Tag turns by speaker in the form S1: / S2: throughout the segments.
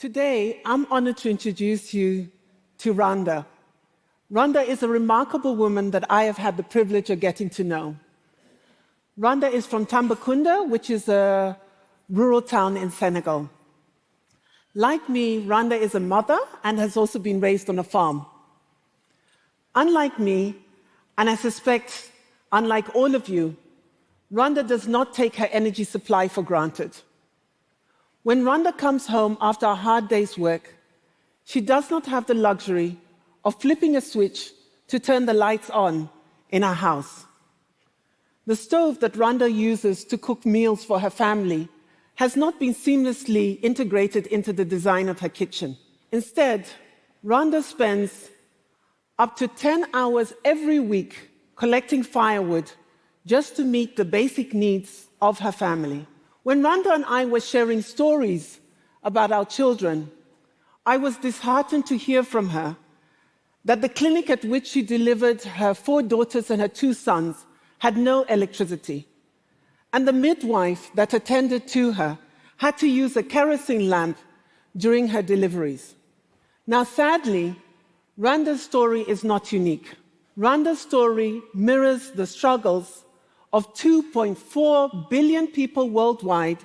S1: Today, I'm honored to introduce you to Rhonda. Rhonda is a remarkable woman that I have had the privilege of getting to know. Rhonda is from Tambacounda, which is a rural town in Senegal. Like me, Rhonda is a mother and has also been raised on a farm. Unlike me, and I suspect unlike all of you, Rhonda does not take her energy supply for granted. When Rhonda comes home after a hard day's work, she does not have the luxury of flipping a switch to turn the lights on in her house. The stove that Rhonda uses to cook meals for her family has not been seamlessly integrated into the design of her kitchen. Instead, Rhonda spends up to 10 hours every week collecting firewood just to meet the basic needs of her family. When Rhonda and I were sharing stories about our children, I was disheartened to hear from her that the clinic at which she delivered her 4 daughters and her 2 sons had no electricity, and the midwife that attended to her had to use a kerosene lamp during her deliveries. Now, sadly, Rhonda's story is not unique. Rhonda's story mirrors the struggles of 2.4 billion people worldwide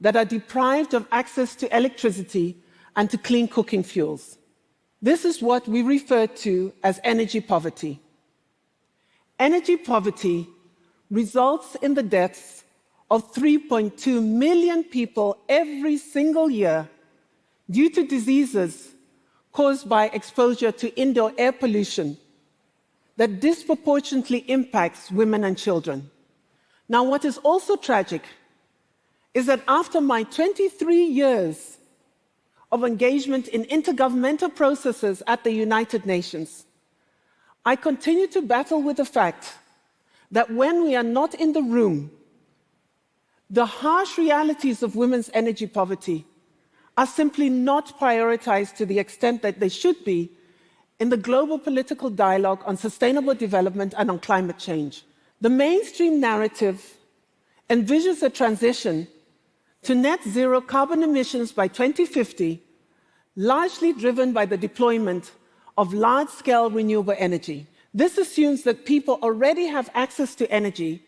S1: that are deprived of access to electricity and to clean cooking fuels. This is what we refer to as energy poverty. Energy poverty results in the deaths of 3.2 million people every single year due to diseases caused by exposure to indoor air pollution that disproportionately impacts women and children. Now, what is also tragic is that after my 23 years of engagement in intergovernmental processes at the United Nations, I continue to battle with the fact that when we are not in the room, the harsh realities of women's energy poverty are simply not prioritized to the extent that they should be in the global political dialogue on sustainable development and on climate change. The mainstream narrative envisions a transition to net zero carbon emissions by 2050, largely driven by the deployment of large-scale renewable energy. This assumes that people already have access to energy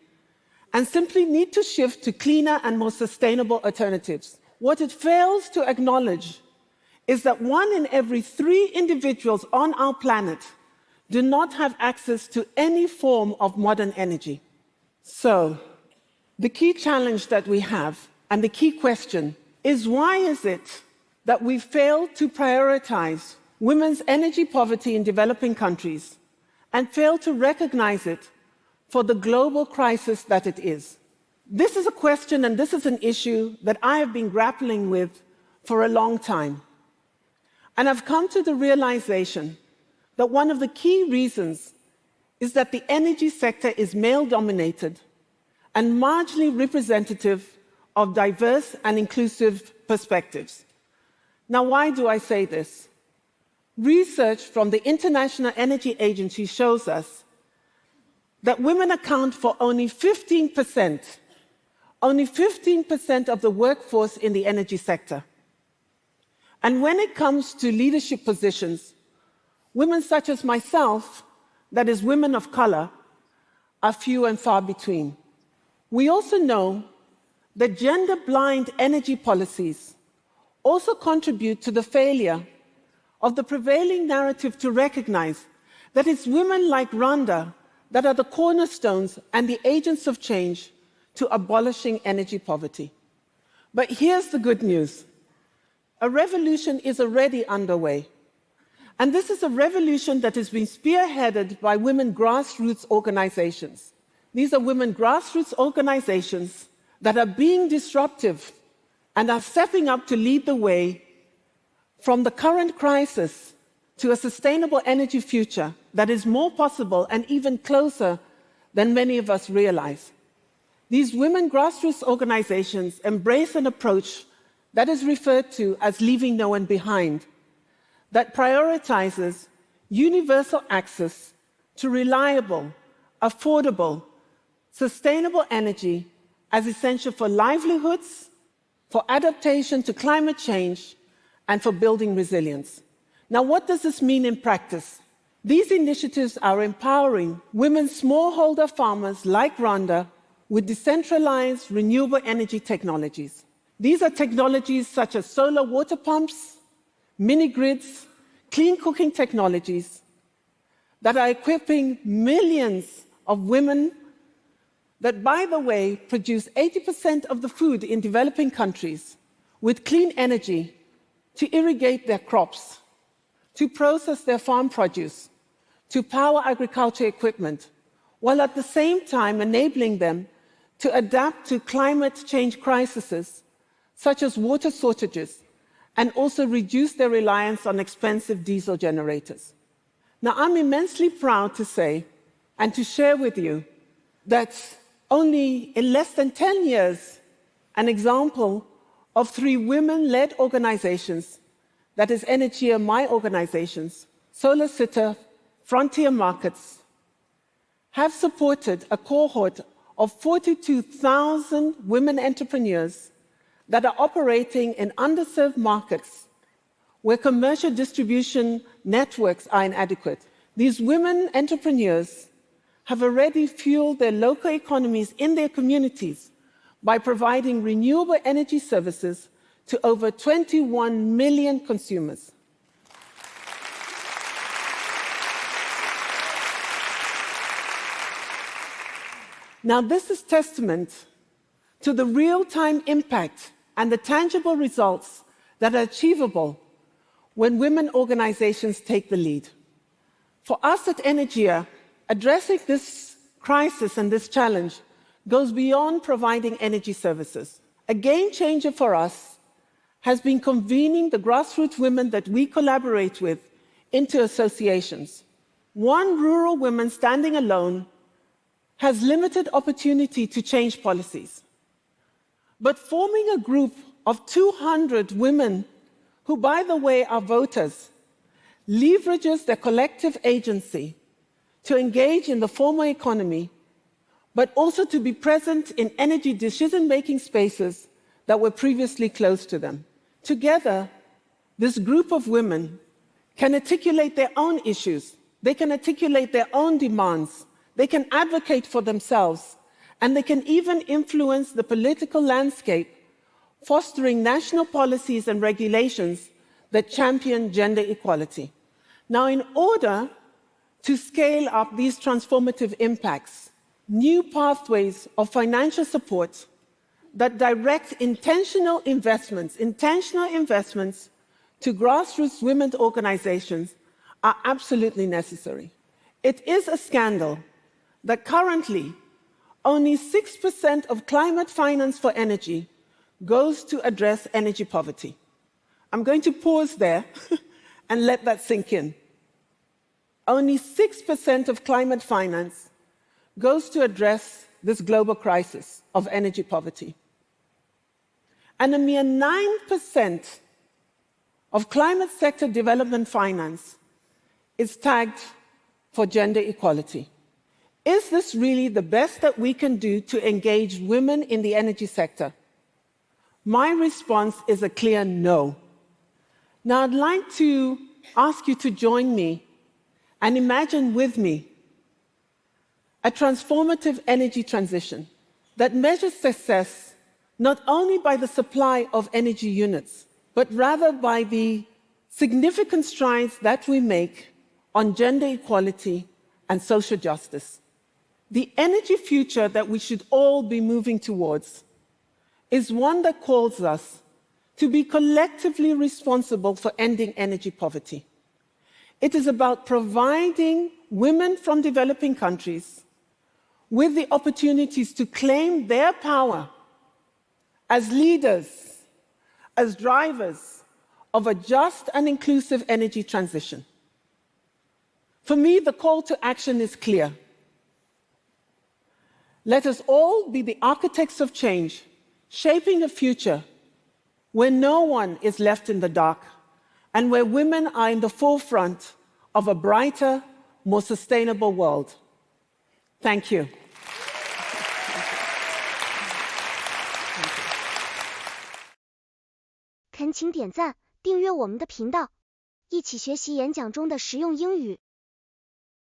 S1: and simply need to shift to cleaner and more sustainable alternatives. What it fails to acknowledge is that 1 in every 3 individuals on our planet do not have access to any form of modern energy. So, the key challenge that we have, and the key question, is why is it that we fail to prioritize women's energy poverty in developing countries and fail to recognize it for the global crisis that it is? This is a question and this is an issue that I have been grappling with for a long time. And I've come to the realization that one of the key reasons is that the energy sector is male-dominated and marginally representative of diverse and inclusive perspectives. Now, why do I say this? Research from the International Energy Agency shows us that women account for only 15% of the workforce in the energy sector. And when it comes to leadership positions, women such as myself, that is, women of color, are few and far between. We also know that gender-blind energy policies also contribute to the failure of the prevailing narrative to recognize that it's women like Rhonda that are the cornerstones and the agents of change to abolishing energy poverty. But here's the good news. A revolution is already underway. And this is a revolution that has been spearheaded by women grassroots organizations. These are women grassroots organizations that are being disruptive and are stepping up to lead the way from the current crisis to a sustainable energy future that is more possible and even closer than many of us realize. These women grassroots organizations embrace an approach that is referred to as leaving no one behind, that prioritizes universal access to reliable, affordable, sustainable energy as essential for livelihoods, for adaptation to climate change, and for building resilience. Now, what does this mean in practice? These initiatives are empowering women smallholder farmers like Rhonda with decentralized renewable energy technologies. These are technologies such as solar water pumps, mini-grids, clean cooking technologies that are equipping millions of women that, by the way, produce 80% of the food in developing countries with clean energy to irrigate their crops, to process their farm produce, to power agriculture equipment, while at the same time enabling them to adapt to climate change crises such as water shortages, and also reduce their reliance on expensive diesel generators. Now, I'm immensely proud to say and to share with you that only in less than 10 years, an example of 3 women-led organizations, that is Energia, my organizations, Solar Sitter, Frontier Markets, have supported a cohort of 42,000 women entrepreneurs that are operating in underserved markets where commercial distribution networks are inadequate. These women entrepreneurs have already fueled their local economies in their communities by providing renewable energy services to over 21 million consumers. Now, this is testament to the real-time impact and the tangible results that are achievable when women organizations take the lead. For us at Energia, addressing this crisis and this challenge goes beyond providing energy services. A game changer for us has been convening the grassroots women that we collaborate with into associations. One rural woman standing alone has limited opportunity to change policies. But forming a group of 200 women, who, by the way, are voters, leverages their collective agency to engage in the formal economy, but also to be present in energy decision-making spaces that were previously closed to them. Together, this group of women can articulate their own issues, they can articulate their own demands, they can advocate for themselves, and they can even influence the political landscape, fostering national policies and regulations that champion gender equality. Now, in order to scale up these transformative impacts, new pathways of financial support that direct intentional investments to grassroots women's organizations are absolutely necessary. It is a scandal that currently only 6% of climate finance for energy goes to address energy poverty. I'm going to pause there and let that sink in. Only 6% of climate finance goes to address this global crisis of energy poverty. And a mere 9% of climate sector development finance is tagged for gender equality. Is this really the best that we can do to engage women in the energy sector? My response is a clear no. Now, I'd like to ask you to join me and imagine with me a transformative energy transition that measures success not only by the supply of energy units, but rather by the significant strides that we make on gender equality and social justice. The energy future that we should all be moving towards is one that calls us to be collectively responsible for ending energy poverty. It is about providing women from developing countries with the opportunities to claim their power as leaders, as drivers of a just and inclusive energy transition. For me, the call to action is clear. Let us all be the architects of change, shaping a future where no one is left in the dark and where women are in the forefront of a brighter, more sustainable world. Thank you.
S2: 恳请点赞、订阅我们的频道，一起学习演讲中的实用英语。